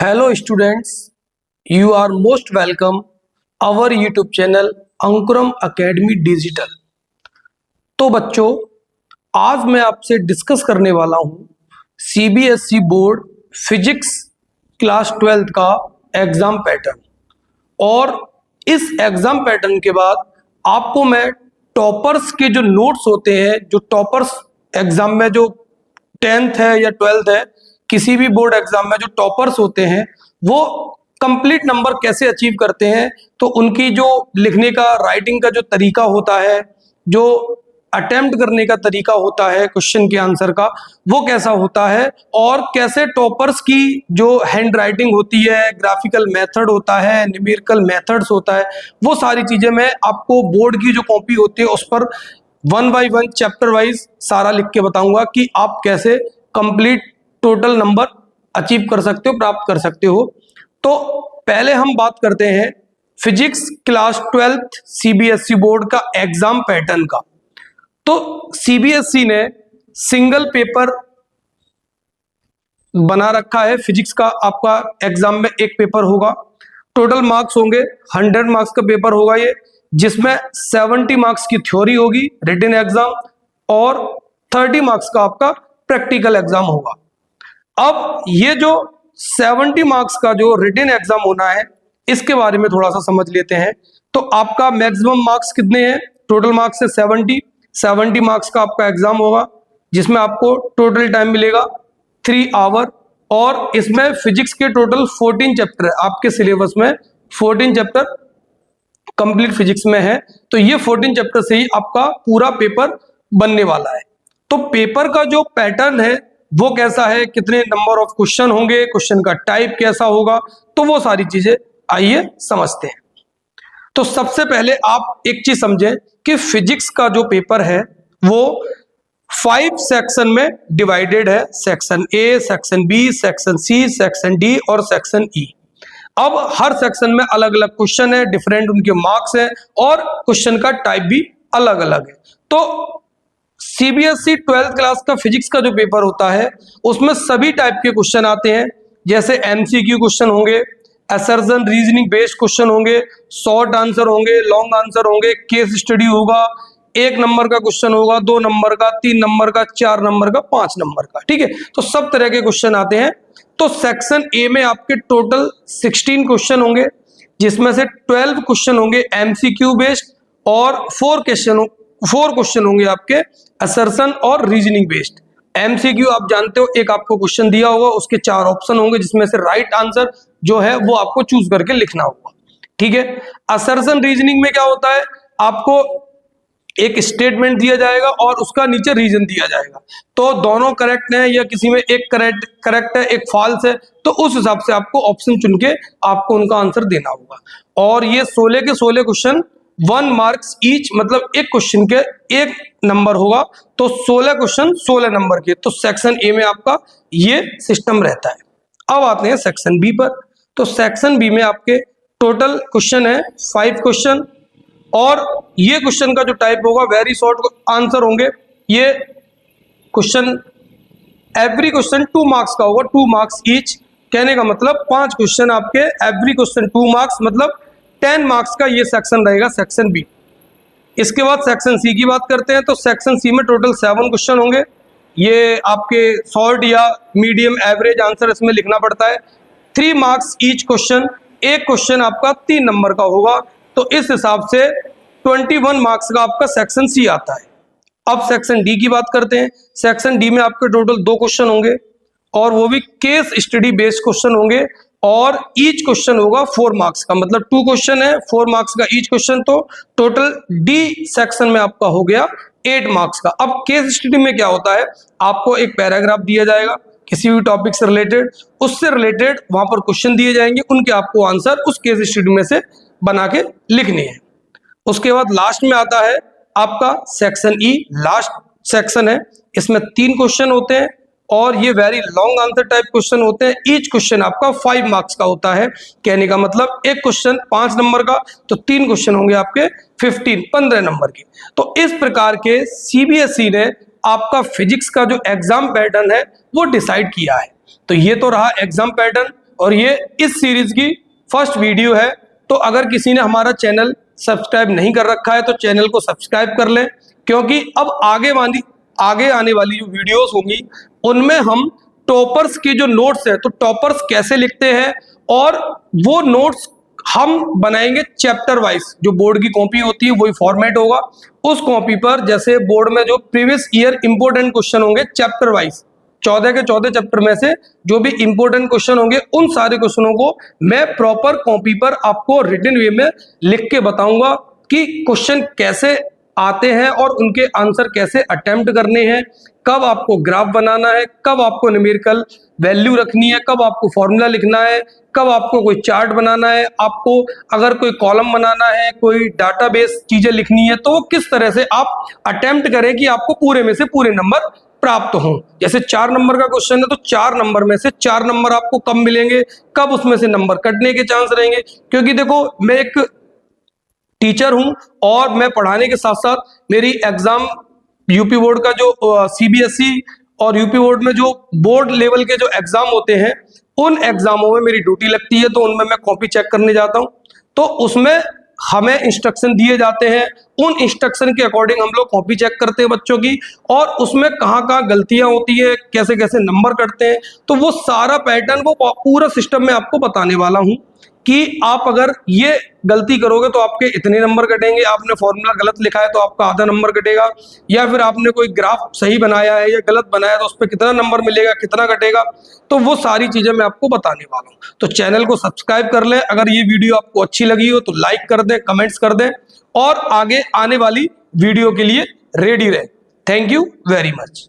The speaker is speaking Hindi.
Hello students, you are most welcome our YouTube channel Ankuram academy digital. तो बच्चों, आज मैं आपसे डिस्कस करने वाला हूँ CBSE board physics class 12th का एग्जाम पैटर्न। और इस एग्जाम पैटर्न के बाद आपको मैं टॉपर्स के जो नोट्स होते हैं, जो टॉपर्स एग्जाम में जो 10th है या 12th है, किसी भी बोर्ड एग्जाम में जो टॉपर्स होते हैं वो कंप्लीट नंबर कैसे अचीव करते हैं, तो उनकी जो लिखने का, राइटिंग का जो तरीका होता है, जो अटेम्प्ट करने का तरीका होता है क्वेश्चन के आंसर का, वो कैसा होता है, और कैसे टॉपर्स की जो हैंड राइटिंग होती है, ग्राफिकल मेथड होता है, न्यूमेरिकल मेथड्स होता है, वो सारी चीजें मैं आपको बोर्ड की जो कॉपी होती है उस पर 1 by 1 चैप्टर वाइज सारा लिख के बताऊंगा कि आप कैसे कंप्लीट टोटल नंबर अचीव कर सकते हो, प्राप्त कर सकते हो। तो पहले हम बात करते हैं physics class 12th CBSE board का एग्जाम पैटर्न का। तो सीबीएसई ने सिंगल पेपर बना रखा है फिजिक्स का। आपका एग्जाम में एक पेपर होगा, टोटल मार्क्स होंगे 100 मार्क्स का पेपर होगा ये, जिसमें 70 मार्क्स की थ्योरी होगी रिटन एग्जाम और 30 मार्क्स का आपका प्रैक्टिकल एग्जाम होगा। अब ये जो 70 मार्क्स का जो रिटन एग्जाम होना है, इसके बारे में थोड़ा सा समझ लेते हैं। तो आपका मैक्सिमम मार्क्स कितने हैं? टोटल मार्क्स है 70 मार्क्स का आपका एग्जाम होगा, जिसमें आपको टोटल टाइम मिलेगा 3 आवर। और इसमें फिजिक्स के टोटल 14 चैप्टर है आपके सिलेबस में, 14 चैप्टर कंप्लीट फिजिक्स में है। तो ये 14 चैप्टर से ही आपका पूरा पेपर बनने वाला है। तो पेपर का जो पैटर्न है वो कैसा है, कितने नंबर ऑफ क्वेश्चन होंगे, क्वेश्चन का टाइप कैसा होगा, तो वो सारी चीजें आइए समझते हैं। तो सबसे पहले आप एक चीज समझें कि फिजिक्स का जो पेपर है वो 5 सेक्शन में डिवाइडेड है। Section A, section B, section C, section D और सेक्शन ई। अब हर सेक्शन में अलग अलग क्वेश्चन है, डिफरेंट उनके मार्क्स हैं और क्वेश्चन का टाइप भी अलग अलग है। तो सीबीएसई 12th क्लास का फिजिक्स का जो पेपर होता है उसमें सभी टाइप के क्वेश्चन आते हैं, जैसे एमसीक्यू क्वेश्चन होंगे, असर्शन रीजनिंग बेस्ड क्वेश्चन होंगे, शॉर्ट आंसर होंगे, लॉन्ग आंसर होंगे, केस स्टडी होगा, 1 नंबर का क्वेश्चन होगा, 2 नंबर का, 3 नंबर का, 4 नंबर का, 5 नंबर का। ठीक है, तो सब तरह के क्वेश्चन आते हैं। तो सेक्शन ए में आपके टोटल 16 क्वेश्चन होंगे, जिसमें से 12 क्वेश्चन होंगे एमसीक्यू बेस्ड और 4 क्वेश्चन होंगे आपके असर्शन और रीजनिंग बेस्ड। एमसीक्यू आप जानते हो, एक आपको क्वेश्चन दिया होगा, उसके 4 ऑप्शन होंगे, जिसमें से राइट आंसर जो है वो आपको चूज करके लिखना होगा। ठीक है, असर्शन रीजनिंग में क्या होता है, आपको एक स्टेटमेंट दिया जाएगा और उसका नीचे रीजन दिया जाएगा, तो दोनों करेक्ट है या किसी में एक करेक्ट है, एक फॉल्स है, तो उस हिसाब से आपको ऑप्शन चुन के आपको उनका आंसर देना होगा। और ये 16 के 16 क्वेश्चन 1 मार्क्स ईच, मतलब एक क्वेश्चन के 1 नंबर होगा, तो 16 क्वेश्चन 16 नंबर के। तो सेक्शन ए में आपका ये सिस्टम रहता है। अब आते हैं सेक्शन बी पर। तो सेक्शन बी में आपके टोटल क्वेश्चन है 5 क्वेश्चन, और ये क्वेश्चन का जो टाइप होगा वेरी शॉर्ट आंसर होंगे। ये क्वेश्चन एवरी क्वेश्चन 2 मार्क्स का होगा, 2 मार्क्स ईच। कहने का मतलब 5 क्वेश्चन आपके, एवरी क्वेश्चन 2 मार्क्स, मतलब 10 मार्क्स का ये सेक्शन रहेगा, सेक्शन बी। इसके बाद सेक्शन सी की बात करते हैं। तो सेक्शन सी में टोटल 7 क्वेश्चन होंगे। ये आपके शॉर्ट या मीडियम एवरेज आंसर इसमें लिखना पड़ता है। 3 मार्क्स ईच क्वेश्चन, एक क्वेश्चन आपका 3 नंबर का होगा, तो इस हिसाब से 21 मार्क्स का आपका सेक्शन सी आता है। अब सेक्शन डी की बात करते हैं। सेक्शन डी में आपके टोटल 2 क्वेश्चन होंगे, और वो भी केस स्टडी बेस्ड क्वेश्चन होंगे, और ईच क्वेश्चन होगा 4 मार्क्स का, मतलब 2 क्वेश्चन है 4 मार्क्स का ईच क्वेश्चन। तो टोटल डी सेक्शन में आपका हो गया 8 मार्क्स का। अब केस स्टडी में क्या होता है, आपको एक पैराग्राफ दिया जाएगा किसी भी टॉपिक से रिलेटेड, उससे रिलेटेड वहां पर क्वेश्चन दिए जाएंगे, उनके आपको आंसर उस केस स्टडी में से बना के लिखने हैं। उसके बाद लास्ट में आता है आपका सेक्शन ई, लास्ट सेक्शन है। इसमें 3 क्वेश्चन होते हैं, और ये very long answer type question होते हैं। ईच क्वेश्चन आपका 5 मार्क्स का होता है। कहने का मतलब एक क्वेश्चन 5 नंबर का, तो 3 क्वेश्चन होंगे आपके 15 नंबर के। तो इस प्रकार के सीबीएसई ने आपका फिजिक्स का जो एग्जाम पैटर्न है वो डिसाइड किया है। तो ये तो रहा एग्जाम पैटर्न। और ये इस सीरीज की फर्स्ट वीडियो है। तो अगर किसी ने हमारा चैनल सब्सक्राइब नहीं कर रखा है तो चैनल को सब्सक्राइब कर लें, क्योंकि अब आगे आने वाली जो वीडियोस होंगी उनमें हम टॉपर्स की जो नोट्स है, तो टॉपर्स कैसे लिखते हैं और वो नोट्स हम बनाएंगे चैप्टर वाइज। जो बोर्ड की कॉपी होती है वही फॉर्मेट होगा, उस कॉपी पर जैसे बोर्ड में जो प्रीवियस ईयर इंपोर्टेंट क्वेश्चन होंगे चैप्टर वाइज, 14 के 14 चैप्टर में से जो भी इंपोर्टेंट क्वेश्चन होंगे उन सारे क्वेश्चनों को मैं प्रॉपर कॉपी पर आपको रिटन वे में लिख के बताऊंगा कि क्वेश्चन कैसे आते हैं और उनके आंसर कैसे अटेम्प्ट करने हैं, कब आपको ग्राफ बनाना है, कब आपको न्यूमेरिकल वैल्यू रखनी है, कब आपको फॉर्मूला लिखना है, कब आपको कोई चार्ट बनाना है, आपको अगर कोई कॉलम बनाना है, कोई डाटाबेस चीजें लिखनी है, तो किस तरह से आप अटेम्प्ट करें कि आपको पूरे में से पूरे नंबर प्राप्त हो। जैसे 4 नंबर का क्वेश्चन है तो 4 नंबर में से 4 नंबर आपको कब मिलेंगे, कब उसमें से नंबर कटने के चांस रहेंगे। क्योंकि देखो मैं एक टीचर हूं और मैं पढ़ाने के साथ साथ मेरी एग्जाम यूपी बोर्ड का जो सीबीएसई और यूपी बोर्ड में जो बोर्ड लेवल के जो एग्जाम होते हैं उन एग्जामों में मेरी ड्यूटी लगती है, तो उनमें मैं कॉपी चेक करने जाता हूं। तो उसमें हमें इंस्ट्रक्शन दिए जाते हैं, उन इंस्ट्रक्शन के अकॉर्डिंग हम लोग कॉपी चेक करते हैं बच्चों की, और उसमें कहाँ कहाँ गलतियां होती है, कैसे कैसे नंबर कटते हैं, तो वो सारा पैटर्न वो पूरा सिस्टम में आपको बताने वाला हूं कि आप अगर ये गलती करोगे तो आपके इतने नंबर कटेंगे, आपने फॉर्मूला गलत लिखा है तो आपका आधा नंबर कटेगा, या फिर आपने कोई ग्राफ सही बनाया है या गलत बनाया तो उस पर कितना नंबर मिलेगा, कितना कटेगा, तो वो सारी चीजें मैं आपको बताने वाला हूं। तो चैनल को सब्सक्राइब कर लें, अगर ये वीडियो आपको अच्छी लगी हो तो लाइक कर दें, कमेंट्स कर दें और आगे आने वाली वीडियो के लिए रेडी रहें। Thank you very much.